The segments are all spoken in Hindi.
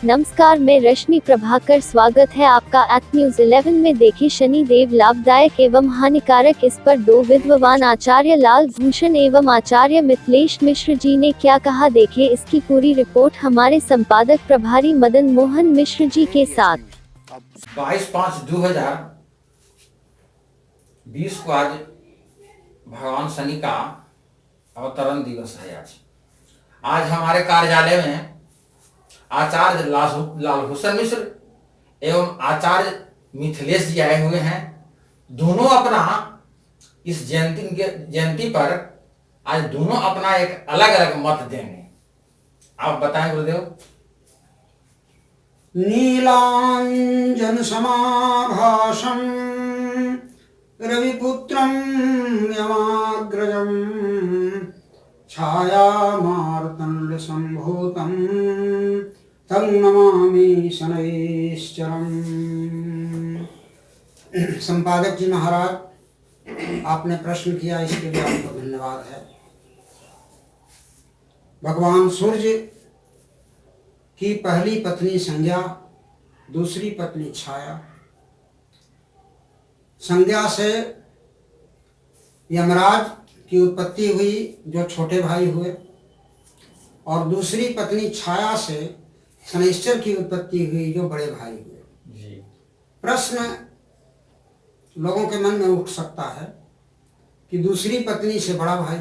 नमस्कार, मैं रश्मि प्रभाकर। स्वागत है आपका एट न्यूज 11 में। देखिए, शनि देव लाभदायक एवं हानिकारक, इस पर दो विद्वान आचार्य लाल भूषण एवं आचार्य मिथिलेश मिश्र जी ने क्या कहा, देखिए इसकी पूरी रिपोर्ट हमारे संपादक प्रभारी मदन मोहन मिश्र जी के साथ। 22/5/2020 को आज भगवान शनि का अवतरण दिवस है। आज हमारे कार्यालय में आचार्य लालभूषण मिश्र एवं आचार्य मिथिलेश जी आए हुए हैं। दोनों अपना इस जयंती पर आज दोनों अपना एक अलग अलग मत देंगे। आप बताएं गुरुदेव। नीलांजन समाभासं रविपुत्रं यमाग्रजं छायामार्तण्ड संभूतं तं नमामि शनैश्चरम्। संपादक जी महाराज, आपने प्रश्न किया, इसके लिए आपको धन्यवाद है। भगवान सूर्य की पहली पत्नी संज्ञा, दूसरी पत्नी छाया। संज्ञा से यमराज की उत्पत्ति हुई जो छोटे भाई हुए, और दूसरी पत्नी छाया से शनैश्चर की उत्पत्ति हुई जो बड़े भाई हुए। प्रश्न लोगों के मन में उठ सकता है कि दूसरी पत्नी से बड़ा भाई,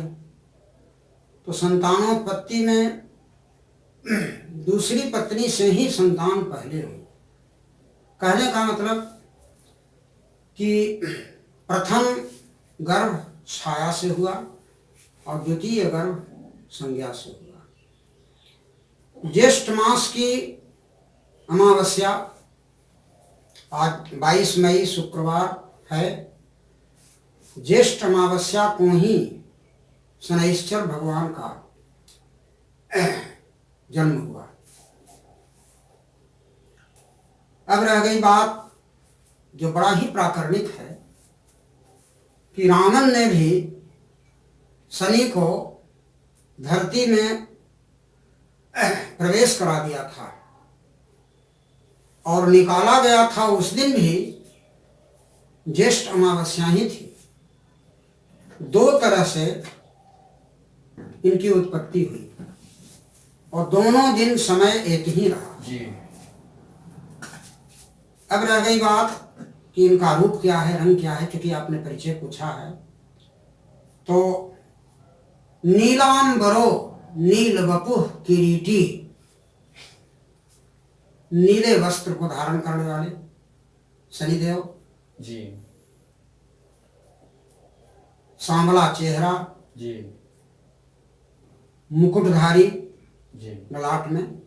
तो संतानोत्पत्ति में दूसरी पत्नी से ही संतान पहले हुई। कहने का मतलब कि प्रथम गर्भ छाया से हुआ और द्वितीय गर्भ संज्ञा से हुआ। ज्येष्ठ मास की अमावस्या आज 22 मई शुक्रवार है। ज्येष्ठ अमावस्या को ही शनैश्चर भगवान का जन्म हुआ। अब रह गई बात जो बड़ा ही प्राकरणिक है कि रावण ने भी शनि को धरती में प्रवेश करा दिया था और निकाला गया था। उस दिन भी ज्येष्ठ अमावस्या ही थी। दो तरह से इनकी उत्पत्ति हुई और दोनों दिन समय एक ही रहा। अब रह गई बात कि इनका रूप क्या है, रंग क्या है, क्योंकि आपने परिचय पूछा है। तो नीलांबरो नील वपुः किरीटी, नीले वस्त्र को धारण करने वाले शनिदेव जी। सांवला चेहरा जी, मुकुटधारी जी ललाट में।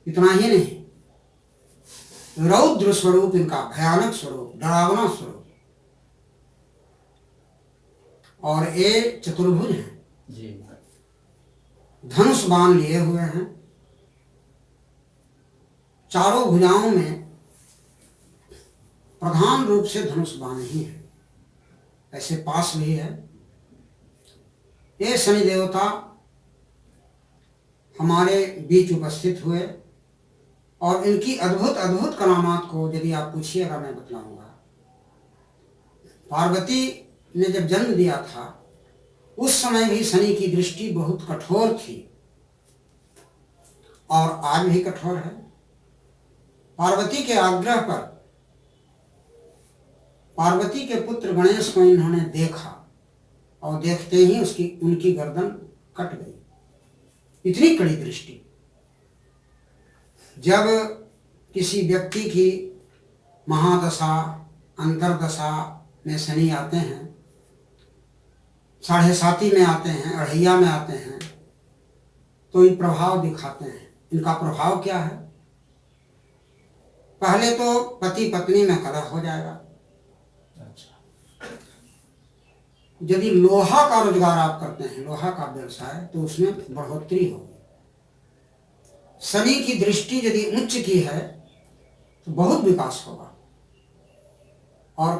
इतना ही नहीं, रौद्र स्वरूप इनका, भयानक स्वरूप, डरावना स्वरूप। और ये चतुर्भुज हैं जी, धनुष बाण लिए हुए हैं। चारों भुजाओं में प्रधान रूप से धनुष बाण ही है, ऐसे पास भी है। ये शनि देवता हमारे बीच उपस्थित हुए और इनकी अद्भुत अद्भुत करामात को यदि आप पूछिएगा मैं बतलाऊंगा। पार्वती ने जब जन्म दिया था उस समय भी शनि की दृष्टि बहुत कठोर थी और आज भी कठोर है। पार्वती के आग्रह पर पार्वती के पुत्र गणेश को इन्होंने देखा और देखते ही उनकी गर्दन कट गई। इतनी कड़ी दृष्टि। जब किसी व्यक्ति की महादशा, अंतरदशा में शनि आते हैं, 7.5 में आते हैं, 2.5 में आते हैं, तो ये प्रभाव दिखाते हैं। इनका प्रभाव क्या है? पहले तो पति पत्नी में कलह हो जाएगा। यदि लोहा का रोजगार आप करते हैं, लोहा का व्यवसाय, तो उसमें बढ़ोतरी होगी। शनि की दृष्टि यदि उच्च की है तो बहुत विकास होगा, और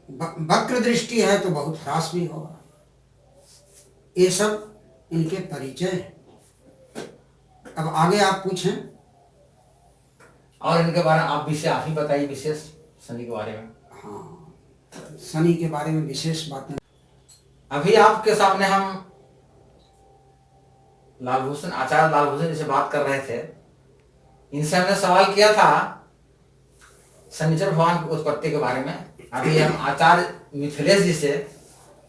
वक्र दृष्टि है तो बहुत ह्रास भी होगा। ये सब इनके परिचय है। अब आगे आप पूछें। और इनके बारे में आप ही बताइए विशेष शनि के बारे में। हाँ, शनि के बारे में विशेष बातें। अभी आपके सामने हम आचार्य लालभूषण जी से बात कर रहे थे। इनसे हमने सवाल किया था शनिचर भगवान की उत्पत्ति के बारे में। अभी हम आचार्य मिथिलेश जी से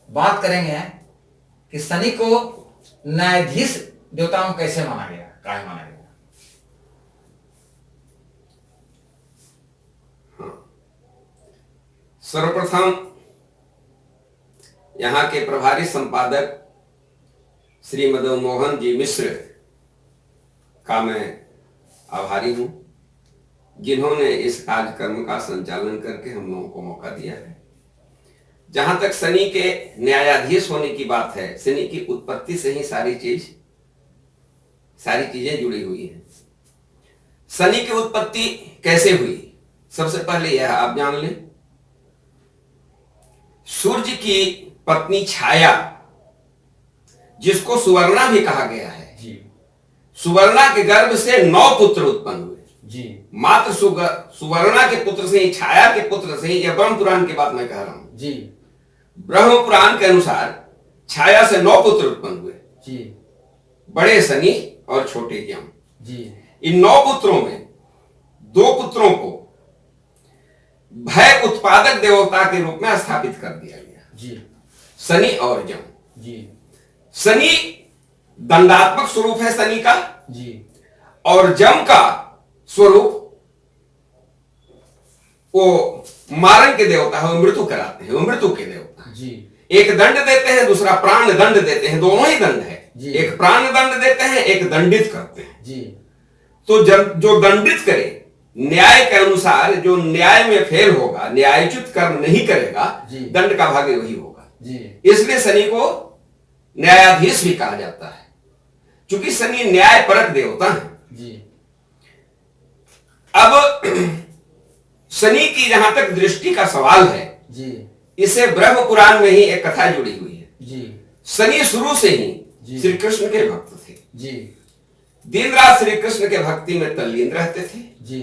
बात करेंगे कि शनि को न्यायाधीश देवताओं में कैसे माना गया, काहे माना गया। सर्वप्रथम यहाँ के प्रभारी संपादक श्री मदन मोहन जी मिश्र का मैं आभारी हूं, जिन्होंने इस कार्यक्रम का संचालन करके हम लोगों को मौका दिया है। जहां तक शनि के न्यायाधीश होने की बात है, शनि की उत्पत्ति से ही सारी चीजें जुड़ी हुई हैं। शनि की उत्पत्ति कैसे हुई, सबसे पहले यह आप जान लें। सूर्य की पत्नी छाया, जिसको सुवर्णा भी कहा गया है जी, सुवर्णा के गर्भ से 9 पुत्र उत्पन्न हुए जी। मात्र सुवर्णा के पुत्र से ही, छाया के पुत्र से ही, यह ब्रह्म पुराण की बात मैं कह रहा हूं जी। ब्रह्म पुराण के अनुसार छाया से 9 पुत्र उत्पन्न हुए जी, बड़े शनि और छोटे यम जी। इन 9 पुत्रों में 2 पुत्रों को भय उत्पादक देवता के रूप में स्थापित कर दिया गया जी, शनि और यम जी। शनि दंडात्मक स्वरूप है शनि का जी, और यम का स्वरूप वो मारण के देवता है, वो मृत्यु कराते हैं, वो मृत्यु के देवता जी। एक दंड देते हैं, दूसरा प्राण दंड देते हैं, दोनों ही दंड है जी। एक प्राण दंड देते हैं, एक दंडित करते हैं जी। तो जो दंडित करे, न्याय के अनुसार जो न्याय में फेल होगा, न्यायोचित कर्म नहीं करेगा, दंड का भागी वही होगा जी। इसलिए शनि को न्यायाधीश भी कहा जाता है, क्योंकि शनि न्यायपरक देवता है जी। अब शनि की जहां तक दृष्टि का सवाल है जी, इसे ब्रह्म पुराण में ही एक कथा जुड़ी हुई है जी। शनि शुरू से ही श्री कृष्ण के भक्त थे जी, दिन रात श्री कृष्ण के भक्ति में तल्लीन रहते थे जी।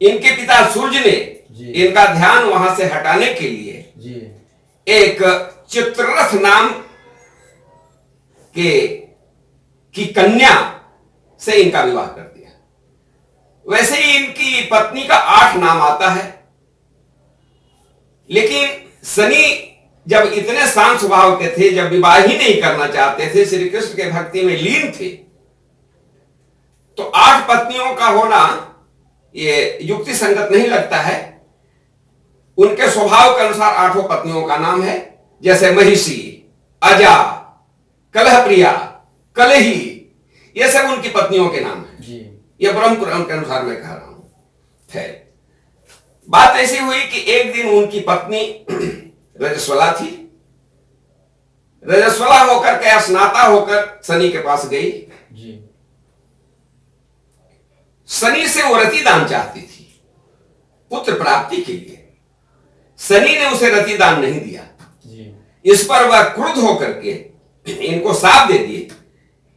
इनके पिता सूर्य ने इनका ध्यान वहां से हटाने के लिए जी एक चित्ररथ नाम की कन्या से इनका विवाह कर दिया। वैसे ही इनकी पत्नी का 8 नाम आता है, लेकिन शनि जब इतने शांत स्वभाव के थे, जब विवाह ही नहीं करना चाहते थे, श्री कृष्ण के भक्ति में लीन थे, तो 8 पत्नियों का होना ये युक्ति संगत नहीं लगता है। उनके स्वभाव के अनुसार 8 पत्नियों का नाम है, जैसे महिषी, अजा, कलहप्रिया, कलही, ये सब उनकी पत्नियों के नाम है जी। ये ब्रह्म पुराण के अनुसार मैं कह रहा हूं। है बात ऐसी हुई कि एक दिन उनकी पत्नी रजस्वला थी। रजस्वला होकर के, स्नाता होकर शनि के पास गई जी। शनि से वो रतिदान चाहती थी पुत्र प्राप्ति के लिए। शनि ने उसे रतिदान नहीं दिया जी। इस पर वह क्रुद्ध होकर के इनको शाप दे दिए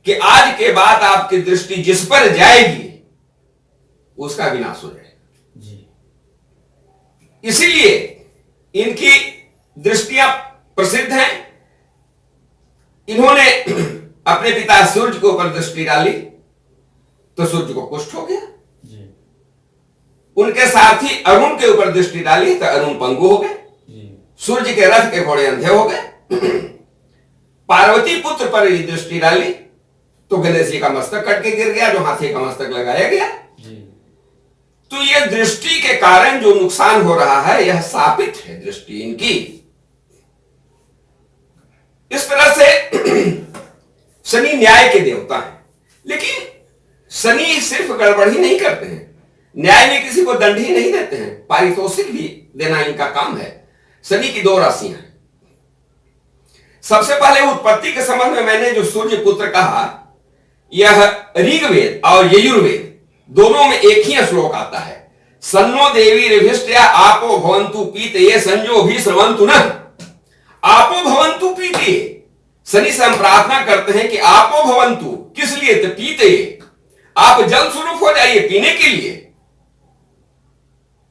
कि आज के बाद आपकी दृष्टि जिस पर जाएगी उसका विनाश हो जाएगा जी। इसीलिए इनकी दृष्टियां प्रसिद्ध हैं। इन्होंने अपने पिता सूर्य के ऊपर दृष्टि डाली तो सूर्य को कुष्ठ हो गया जी। उनके साथी अरुण के ऊपर दृष्टि डाली तो अरुण पंगु हो गए जी। सूर्य के रथ के घोड़े अंधे हो गए। पार्वती पुत्र पर दृष्टि डाली तो गणेश जी का मस्तक कट के गिर गया, जो हाथी का मस्तक लगाया गया जी। तो यह दृष्टि के कारण जो नुकसान हो रहा है, यह शापित है दृष्टि इनकी। इस तरह से शनि न्याय के देवता हैं, लेकिन शनि सिर्फ गड़बड़ ही नहीं करते हैं, न्याय में किसी को दंड ही नहीं देते हैं, पारितोषिक भी देना इनका काम है। शनि की 2 राशियां हैं। सबसे पहले उत्पत्ति के संबंध में मैंने जो सूर्य पुत्र कहा, यह ऋग्वेद और यजुर्वेद दोनों में एक ही श्लोक आता है। सन्नो देवी रिभिष्टया आपो भवन्तु पीतये संजो भी श्रवन्तु न। आपो भवन्तु पीतये, शनि से हम प्रार्थना करते हैं कि आपो भवन्तु, किस लिए? तो पीतये, आप जल स्वरूप हो जाइए पीने के लिए।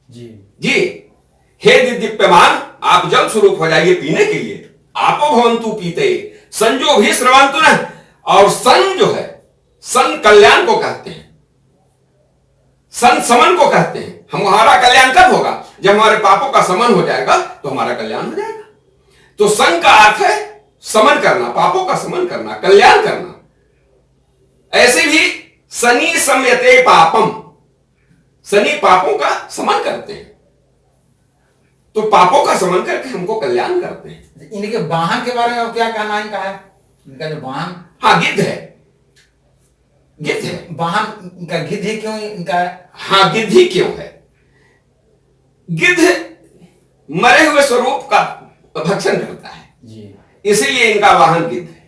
जी हे दिव्यमान, आप जल स्वरूप हो जाइए पीने के लिए। आपो भवन्तु पीते संजो भी श्रवंतु न। और सन जो है, सन कल्याण को कहते हैं, सन समन को कहते हैं। हमारा कल्याण कब होगा? जब हमारे पापों का समन हो जाएगा तो हमारा कल्याण हो जाएगा। तो सन का अर्थ है समन करना, पापों का समन करना, कल्याण करना। ऐसे भी शनि समयते पापम, शनि पापों का समन करते हैं, तो पापों का समन करके हमको कल्याण करते हैं। इनके वाहन के बारे में क्या कहना इनका है? इनका जो वाहन, हाँ गिद्ध है, गिद्ध है वाहन इनका। गिद्ध ही क्यों इनका है? हाँ गिद्ध ही क्यों है? गिद्ध मरे हुए स्वरूप का भक्षण करता है, जी, इसीलिए इनका वाहन गिद्ध है।